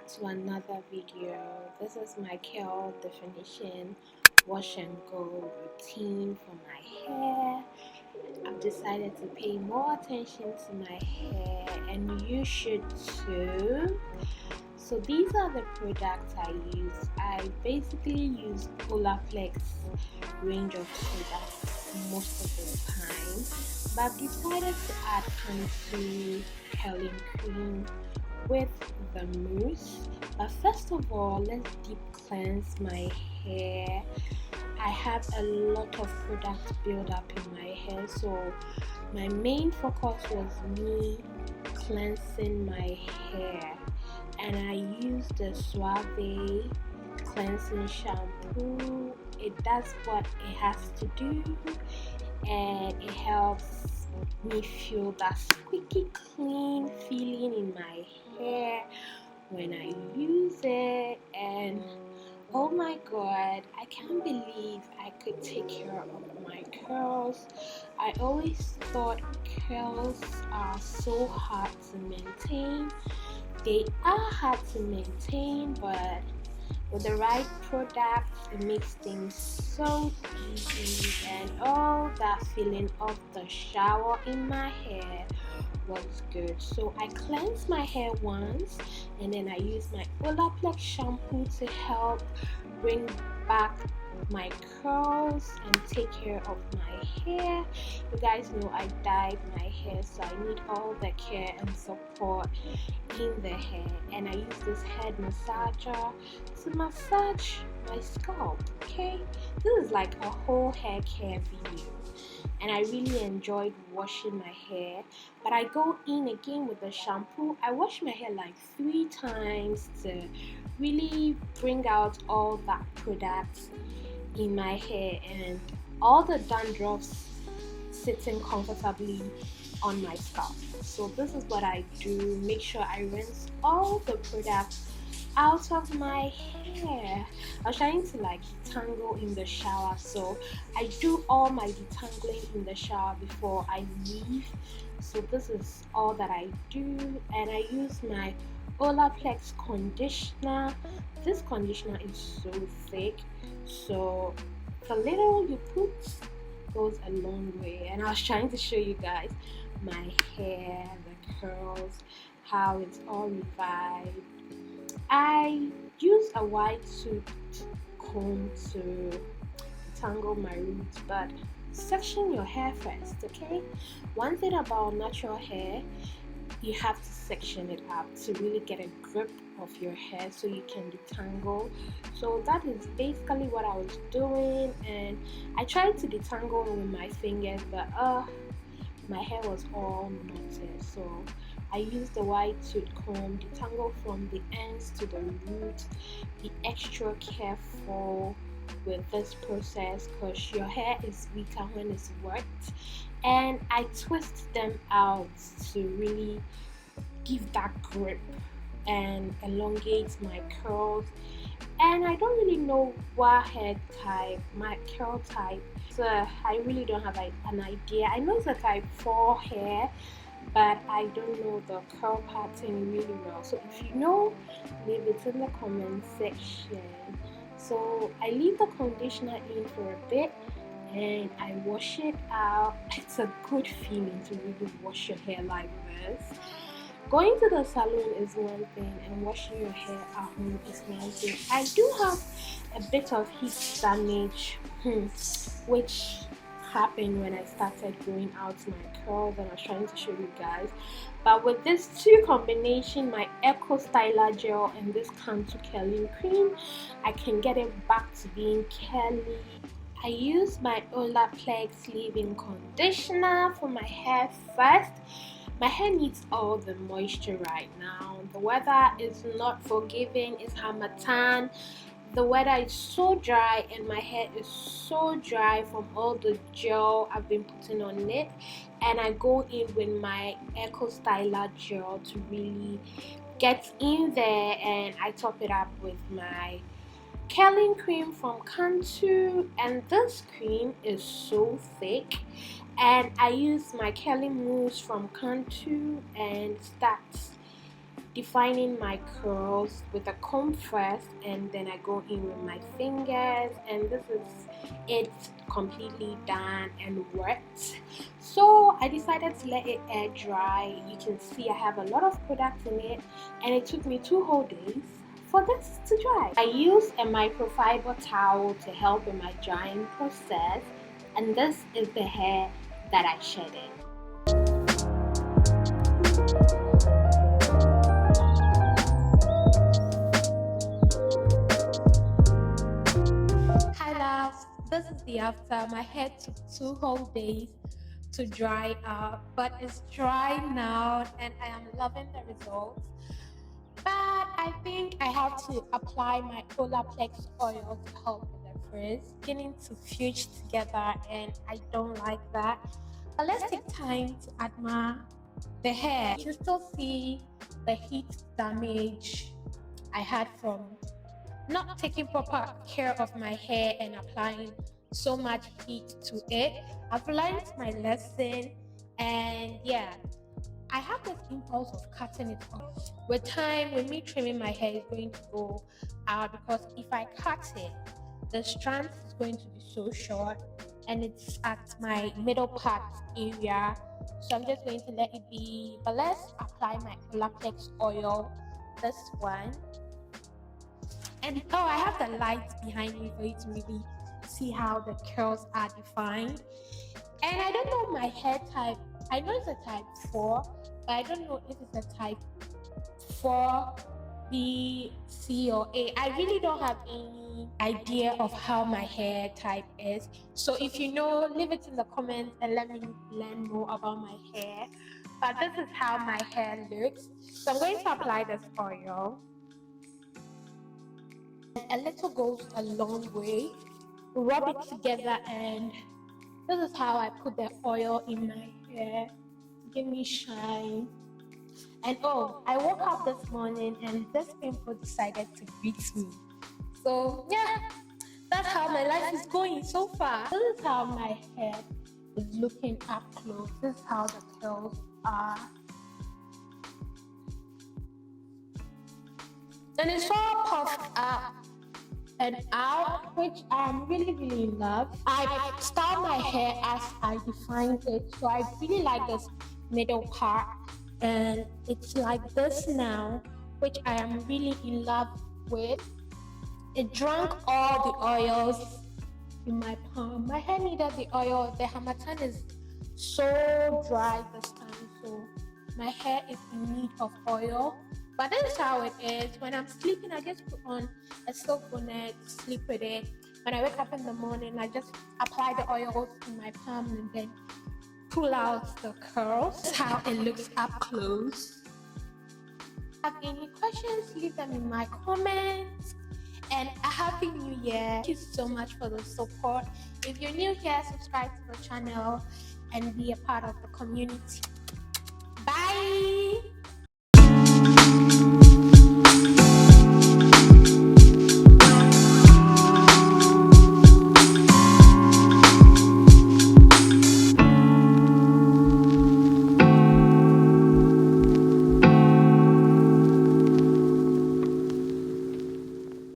back to another video. This is my curl definition wash and go routine for my hair. I've decided to pay more attention to my hair, and you should too. So these are the products I use. I basically use Olaplex range of products most of the time, but I've decided to add Cantu curling cream with the mousse. But first of all, let's deep cleanse my hair. I have a lot of product build up in my hair, so my main focus was me cleansing my hair, and I use the Suave cleansing shampoo. It does what it has to do, and it helps me feel that squeaky clean feeling in my hair when I use it. And oh my god, I can't believe I could take care of my curls. I always thought curls are so hard to maintain. They are hard to maintain, but with the right product, it makes things so easy. And all that feeling of the shower in my hair was good. So I cleanse my hair once, and then I use my Olaplex shampoo to help bring back my curls and take care of my hair. You guys know I dyed my hair, so I need all the care and support in the hair, and I use this head massager to massage my scalp. Okay, this is like a whole hair care video, and I really enjoyed washing my hair. But I go in again with the shampoo. I wash my hair like 3 times to really bring out all that product in my hair and all the dandruffs sitting comfortably on my scalp. So this is what I do. Make sure I rinse all the products out of my hair. I was trying to like detangle in the shower, so I do all my detangling in the shower before I leave. So this is all that I do, and I use my Olaplex conditioner. This conditioner is so thick, so the little you put goes a long way. And I was trying to show you guys my hair, the curls, how it's all revived. I use a white toothed comb to tangle my roots, but section your hair first, okay? One thing about natural hair, you have to section it up to really get a grip of your hair so you can detangle. So that is basically what I was doing, and I tried to detangle with my fingers, but my hair was all knotted. So I used the white tooth comb, detangle from the ends to the root. Be extra careful with this process because your hair is weaker when it's worked, and I twist them out to really give that grip and elongate my curls. And I don't really know what hair type, my curl type, so I really don't have an idea. I know it's a type 4 hair, but I don't know the curl pattern really well. So if you know, leave it in the comment section. So I leave the conditioner in for a bit and I wash it out. It's a good feeling to really wash your hair like this. Going to the salon is one thing, and washing your hair at home is one thing. I do have a bit of heat damage, which happened when I started growing out my curls, and I was trying to show you guys. But with this two combination, my Eco Styler gel and this Cantu curling cream, I can get it back to being curly. I use my Olaplex leave-in conditioner for my hair first. My hair needs all the moisture right now. The weather is not forgiving. It's Harmattan. The weather is so dry, and my hair is so dry from all the gel I've been putting on it. And I go in with my Eco Styler gel to really get in there, and I top it up with my curling cream from Cantu, and this cream is so thick. And I use my curling mousse from Cantu and start defining my curls with a comb first, and then I go in with my fingers, and this is it completely done and wet. So I decided to let it air dry. You can see I have a lot of product in it, and it took me 2 whole days for this to dry. I used a microfiber towel to help in my drying process, and this is the hair that I shedded. Hi loves, this is the after. My hair took 2 whole days to dry up, but it's dry now and I am loving the results. But I think I have to apply my Olaplex oil to help with the frizz, beginning to fuse together, and I don't like that. But let's take time to admire the hair. You can still see the heat damage I had from not taking proper care of my hair and applying so much heat to it. I've learned my lesson, and yeah, I have this impulse of cutting it off. With time, with me trimming my hair is going to go out, because if I cut it, the strand is going to be so short and it's at my middle part area. So I'm just going to let it be. But let's apply my Olaplex oil, this one. And oh, I have the light behind me for you to really see how the curls are defined. And I don't know my hair type. I know it's a type 4, but I don't know if it's a type 4, B, C, or A. I really don't have any idea of how my hair type is. So if you know, leave it in the comments and let me learn more about my hair. But this is how my hair looks. So I'm going to apply this oil. A little goes a long way. Rub it together, and this is how I put the oil in my hair to give me shine. And oh, I woke up this morning and this pimple decided to greet me. So yeah, that's how my life is going so far. This is how my hair is looking up close. This is how the curls are. And it's all puffed up and out, which I'm really in love. I style my hair as I defined it, so I really like this middle part, and it's like this now, which I am really in love with. It drank all the oils in my palm. My hair needed the oil. The harmattan is so dry this time, so my hair is in need of oil. But this is how it is. When I'm sleeping, I just put on a silk bonnet, sleep with it. When I wake up in the morning, I just apply the oils in my palm and then pull out the curls. This is how it looks up close. Have any questions, leave them in my comments. And a happy new year. Thank you so much for the support. If you're new here, subscribe to the channel and be a part of the community.